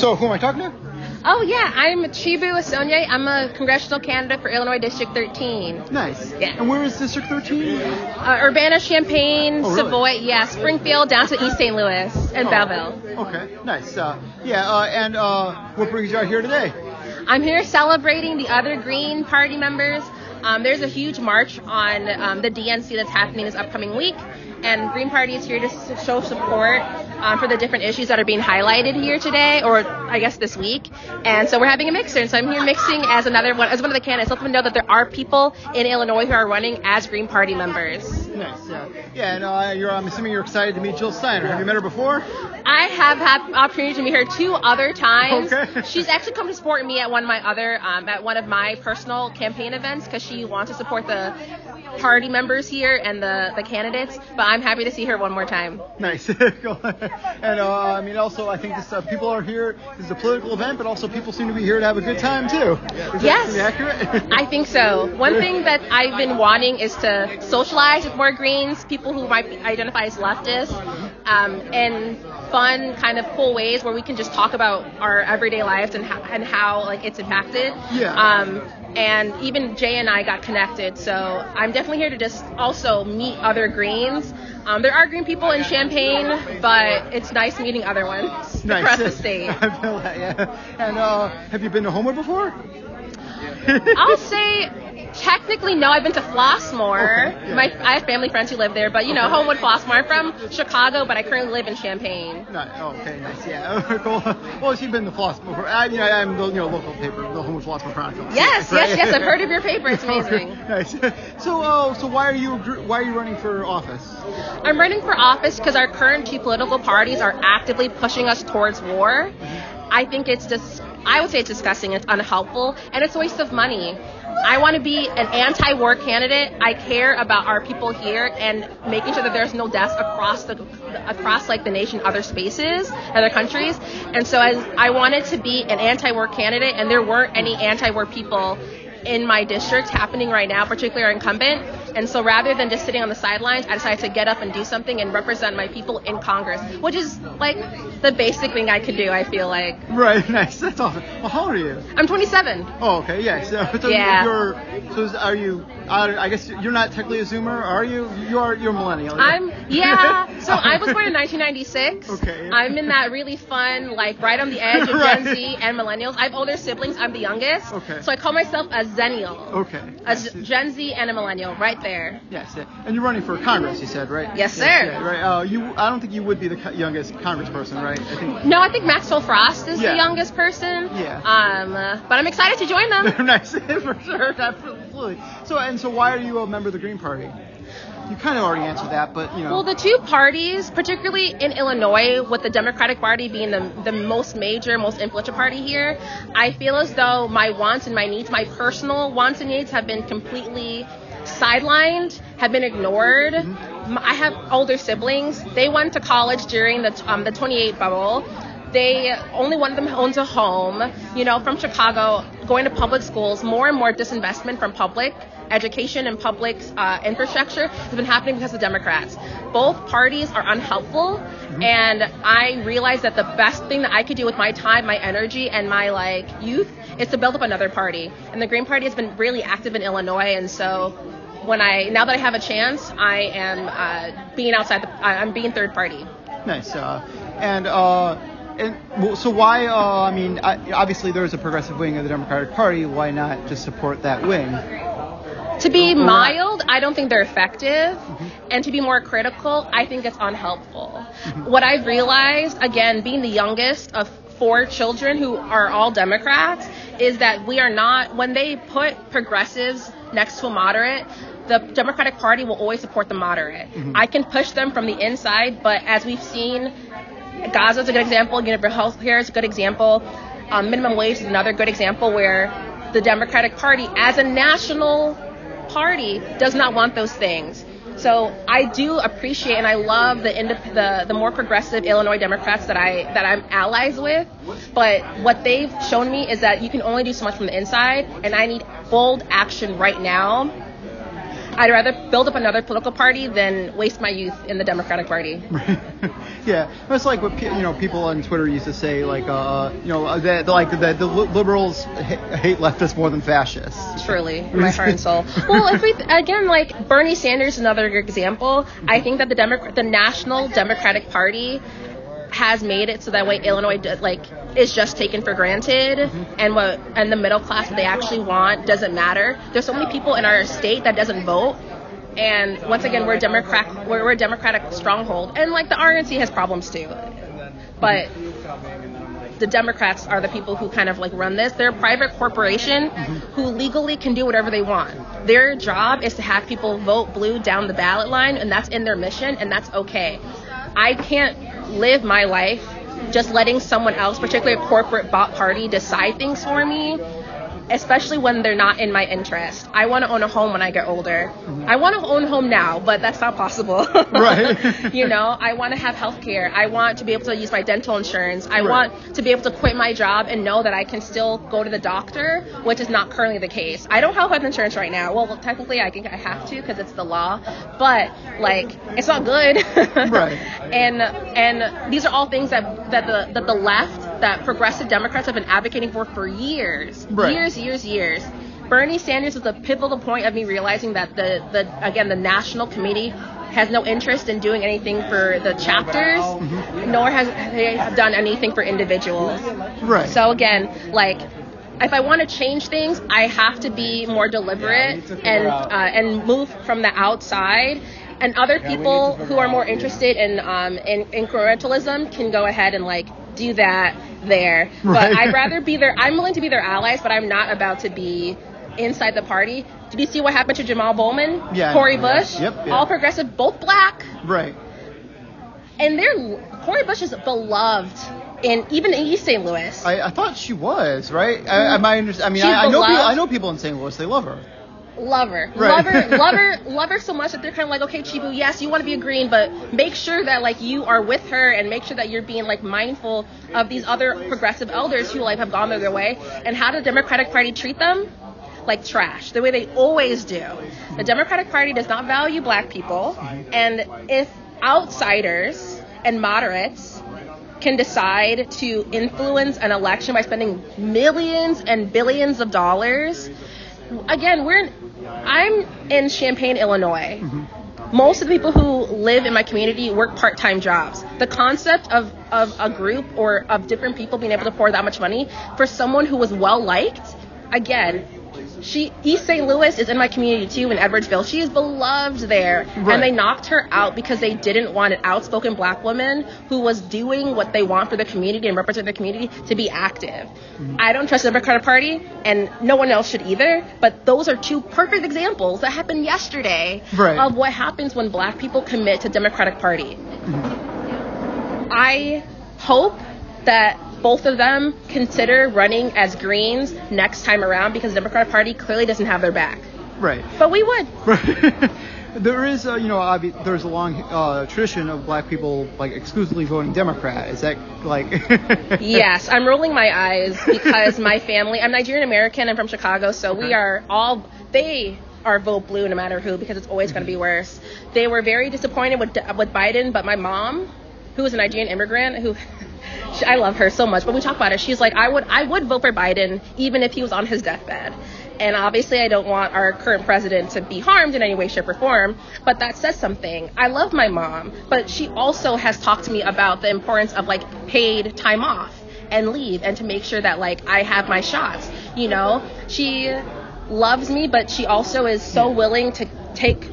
So who am I talking to? Oh, yeah, I'm Chibu Asonye. I'm a congressional candidate for Illinois District 13. Nice. Yeah. And where is District 13? Urbana, Champaign, really? Savoy, yeah, Springfield, down to East St. Louis, and Belleville. Okay, nice. And what brings you out here today? I'm here celebrating the other Green Party members. There's a huge march on the DNC that's happening this upcoming week, and Green Party is here to show support for the different issues that are being highlighted here today, or I guess this week. And so we're having a mixer, and so I'm here mixing as one of the candidates. Let them know that there are people in Illinois who are running as Green Party members. Nice, yeah. And I'm assuming you're excited to meet Jill Stein. Have you met her before? I have had the opportunity to meet her 2 other times. Okay. She's actually come to support me at one of my personal campaign events because she wants to support the party members here and the candidates. But I'm happy to see her one more time. Nice. Cool. And also I think this people are here. This is a political event, but also people seem to be here to have a good time too. Is that accurate? I think so. One thing that I've been wanting is to socialize with more Greens, people who might identify as leftists, in fun, kind of cool ways where we can just talk about our everyday lives and how like it's impacted. Yeah. And even Jay and I got connected, so I'm definitely here to just also meet other Greens. There are Green people in Champaign, but it's nice meeting other ones across the state. I feel that, yeah. And have you been to Homewood before? I'll say technically no. I've been to Flossmoor. Okay, yeah. I have family friends who live there, but Homewood, Flossmoor. I'm from Chicago, but I currently live in Champaign. Okay, nice. Yeah, cool. Well, you've been to Flossmoor. I'm the local paper, the Homewood Flossmoor Chronicle. Yes. I've heard of your paper. It's amazing. Nice. So why are you running for office? I'm running for office because our current 2 political parties are actively pushing us towards war. I think I would say it's disgusting, it's unhelpful, and it's a waste of money. I want to be an anti-war candidate. I care about our people here and making sure that there's no deaths across the nation, other spaces, other countries. And so I wanted to be an anti-war candidate, and there weren't any anti-war people in my district happening right now, particularly our incumbent. And so rather than just sitting on the sidelines, I decided to get up and do something and represent my people in Congress, which is like the basic thing I could do, I feel like. Right, nice. That's awesome. Well, how old are you? I'm 27. Oh, okay, yeah. So are you, I guess you're not technically a Zoomer, are you? You're a millennial. Yeah. So I was born in 1996. Okay. I'm in that really fun, like right on the edge of Gen Z and millennials. I have older siblings. I'm the youngest. Okay. So I call myself a Zennial. Okay. A Gen Z and a millennial, right there. Yes. Yeah. And you're running for Congress, you said, right? Yes, sir. Yeah, right. I don't think you would be the youngest Congressperson, right? I think Maxwell Frost is the youngest person. Yeah. But I'm excited to join them. Nice, for sure, absolutely. So why are you a member of the Green Party? You kind of already answered that, but Well, the 2 parties, particularly in Illinois, with the Democratic Party being the most major, most influential party here, I feel as though my wants and my needs, my personal wants and needs, have been completely sidelined, have been ignored. Mm-hmm. I have older siblings. They went to college during the 28 bubble. Only one of them owns a home. From Chicago, going to public schools, more and more disinvestment from public education and public infrastructure has been happening because of Democrats. Both parties are unhelpful, and I realized that the best thing that I could do with my time, my energy, and my youth is to build up another party. And the Green Party has been really active in Illinois, and so now that I have a chance, I am being third party. Nice. So why, obviously there's a progressive wing of the Democratic Party. Why not just support that wing? To be mild, I don't think they're effective. And to be more critical, I think it's unhelpful. What I've realized, again, being the youngest of 4 children who are all Democrats, is that we are not, when they put progressives next to a moderate, the Democratic Party will always support the moderate. I can push them from the inside, but as we've seen, Gaza is a good example, universal health care is a good example, minimum wage is another good example where the Democratic Party, as a national party, does not want those things. So I do appreciate and I love the more progressive Illinois Democrats that I'm allies with, but what they've shown me is that you can only do so much from the inside, and I need bold action right now. I'd rather build up another political party than waste my youth in the Democratic Party. Yeah, it's like what people on Twitter used to say, like that the liberals hate leftists more than fascists. Truly, in my heart and soul. Well, if we again, like Bernie Sanders, another example. I think that the National Democratic Party has made it so that way Illinois is just taken for granted, and the middle class that they actually want doesn't matter. There's so many people in our state that doesn't vote, and once again we're a Democratic stronghold, and like the RNC has problems too, but the Democrats are the people who kind of like run this. They're a private corporation who legally can do whatever they want. Their job is to have people vote blue down the ballot line, and that's in their mission, and that's okay. I can't live my life just letting someone else, particularly a corporate bought party, decide things for me, especially when they're not in my interest. I want to own a home when I get older. I want to own a home now, but that's not possible. Right. I want to have health care. I want to be able to use my dental insurance. I want to be able to quit my job and know that I can still go to the doctor, which is not currently the case. I don't have health insurance right now. Well, technically I think I have to because it's the law, but it's not good. Right. And these are all things that the left, that progressive Democrats have been advocating for years. Right. Years. Bernie Sanders was a pivotal point of me realizing that the National Committee has no interest in doing anything for the chapters, nor has they done anything for individuals. Right. So again, if I want to change things, I have to be more deliberate and move from the outside. And other people who are more interested in incrementalism can go ahead and do that there. Right. But I'd rather be I'm willing to be their allies, but I'm not about to be inside the party. Did you see what happened to Jamal Bowman? Yeah. Cory Bush? Yep. All progressive, both black. Right. And Cory Bush is beloved even in East St. Louis. I thought she was, right? I know people in St. Louis, they love her. Love her. Right. Love her so much that they're kind of like, okay, Chibu, yes, you want to be a Green, but make sure that you are with her, and make sure that you're being mindful of these other progressive elders who have gone their way. And how did the Democratic Party treat them? Like trash, the way they always do. The Democratic Party does not value black people, and if outsiders and moderates can decide to influence an election by spending millions and billions of dollars. Again, I'm in Champaign, Illinois. Most of the people who live in my community work part-time jobs. The concept of a group or of different people being able to pour that much money for someone who was well-liked, again, East St. Louis is in my community too, in Edwardsville. She is beloved there. Right. And they knocked her out because they didn't want an outspoken black woman who was doing what they want for the community and represent the community to be active. I don't trust the Democratic Party, and no one else should either, but those are two perfect examples that happened yesterday of what happens when black people commit to Democratic Party. I hope that both of them consider running as Greens next time around, because the Democratic Party clearly doesn't have their back. Right. But we would. Right. There is, there's a long tradition of black people exclusively voting Democrat. Is that Yes, I'm rolling my eyes because my family. I'm Nigerian American. I'm from Chicago, so they are vote blue no matter who, because it's always going to be worse. They were very disappointed with Biden, but my mom, who is a Nigerian immigrant, I love her so much, but we talk about it. She's like, I would vote for Biden even if he was on his deathbed. And obviously I don't want our current president to be harmed in any way, shape, or form, but that says something. I love my mom, but she also has talked to me about the importance of paid time off and leave, and to make sure that I have my shots. She loves me, but she also is so willing to take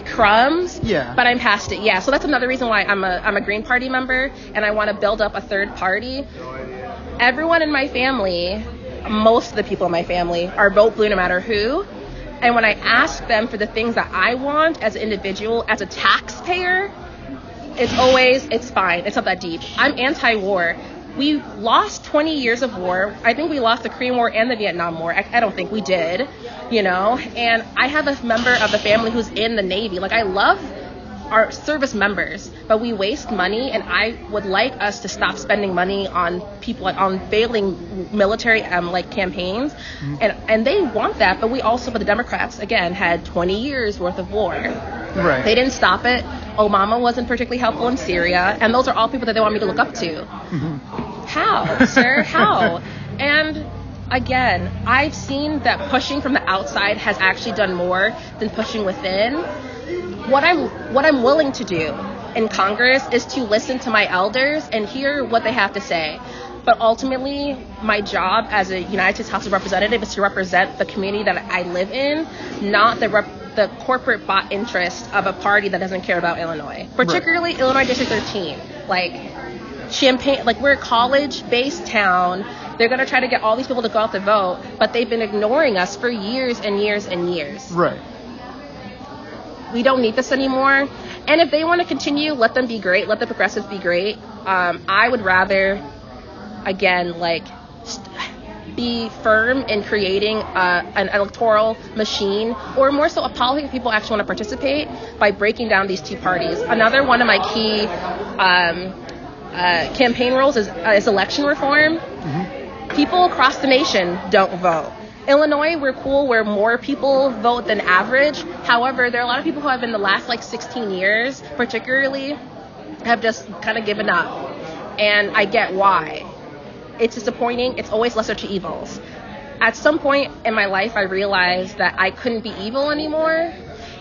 crumbs, but I'm past it. Yeah, so that's another reason why I'm a Green Party member, and I want to build up a third party. Everyone in my family, most of the people in my family, are vote blue no matter who. And when I ask them for the things that I want as an individual, as a taxpayer, it's fine. It's not that deep. I'm anti-war. We lost 20 years of war. I think we lost the Korean War and the Vietnam War. I don't think we did, And I have a member of the family who's in the Navy. I love are service members, but we waste money, and I would like us to stop spending money on people, on failing military campaigns, and they want that, but the Democrats again had 20 years worth of war. Right. They didn't stop it. Obama wasn't particularly helpful in Syria, and those are all people that they want me to look up to. How, sir? How? And again, I've seen that pushing from the outside has actually done more than pushing within. What I'm willing to do in Congress is to listen to my elders and hear what they have to say. But ultimately, my job as a United States House of Representative is to represent the community that I live in, not the corporate bought interest of a party that doesn't care about Illinois. Particularly right. Illinois District 13. Champaign, we're a college-based town. They're going to try to get all these people to go out to vote, but they've been ignoring us for years and years and years. Right. We don't need this anymore. And if they want to continue, let them be great. Let the progressives be great. I would rather, again, be firm in creating an electoral machine, or more so a policy that people actually want to participate, by breaking down these two parties. Another one of my key campaign rules is election reform. People across the nation don't vote. Illinois, we're cool where more people vote than average. However, there are a lot of people who have in the last 16 years, particularly, have just kind of given up. And I get why. It's disappointing. It's always lesser to evils. At some point in my life, I realized that I couldn't be evil anymore.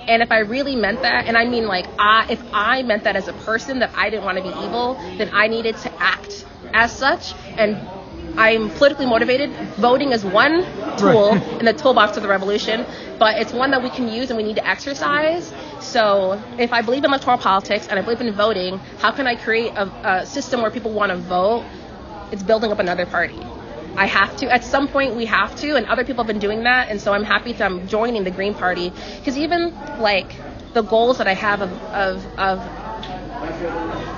And if I really meant that, and I mean if I meant that as a person, that I didn't want to be evil, then I needed to act as such. And I'm politically motivated. Voting is one tool in the toolbox of the revolution, but it's one that we can use and we need to exercise. So if I believe in electoral politics and I believe in voting, how can I create a system where people want to vote? It's building up another party. I have to. At some point, we have to, and other people have been doing that, and so I'm happy that I'm joining the Green Party, because even the goals that I have of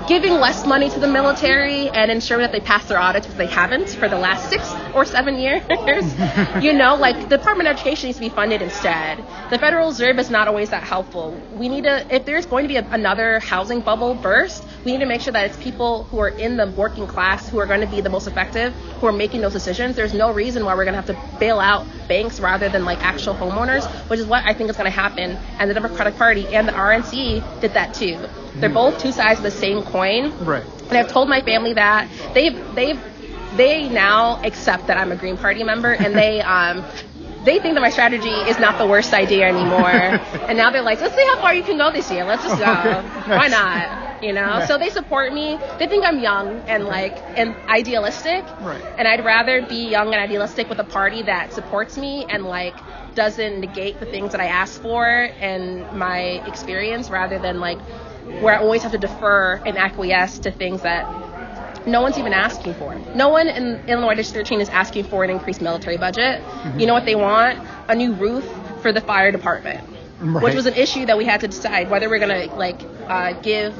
giving less money to the military and ensuring that they pass their audits, because they haven't for the last 6 or 7 years. The Department of Education needs to be funded instead. The Federal Reserve is not always that helpful. We need to, if there's going to be another housing bubble burst, we need to make sure that it's people who are in the working class who are going to be the most effective, who are making those decisions. There's no reason why we're going to have to bail out banks rather than actual homeowners, which is what I think is going to happen. And the Democratic Party and the RNC did that too. They're both two sides of the same coin. Right. And I've told my family that. They now accept that I'm a Green Party member, and they think that my strategy is not the worst idea anymore. And now they're like, let's see how far you can go this year. Let's just go. Okay. Why not? Nice. So they support me. They think I'm young and and idealistic. Right. And I'd rather be young and idealistic with a party that supports me and doesn't negate the things that I ask for and my experience, rather than where I always have to defer and acquiesce to things that no one's even asking for. No one in Illinois District 13 is asking for an increased military budget. You know what they want? A new roof for the fire department, which was an issue that we had to decide whether we're going to give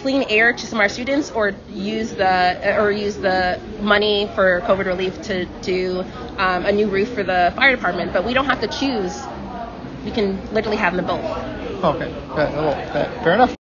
clean air to some of our students or use the money for COVID relief to do a new roof for the fire department. But we don't have to choose. We can literally have them both. Okay. Fair enough.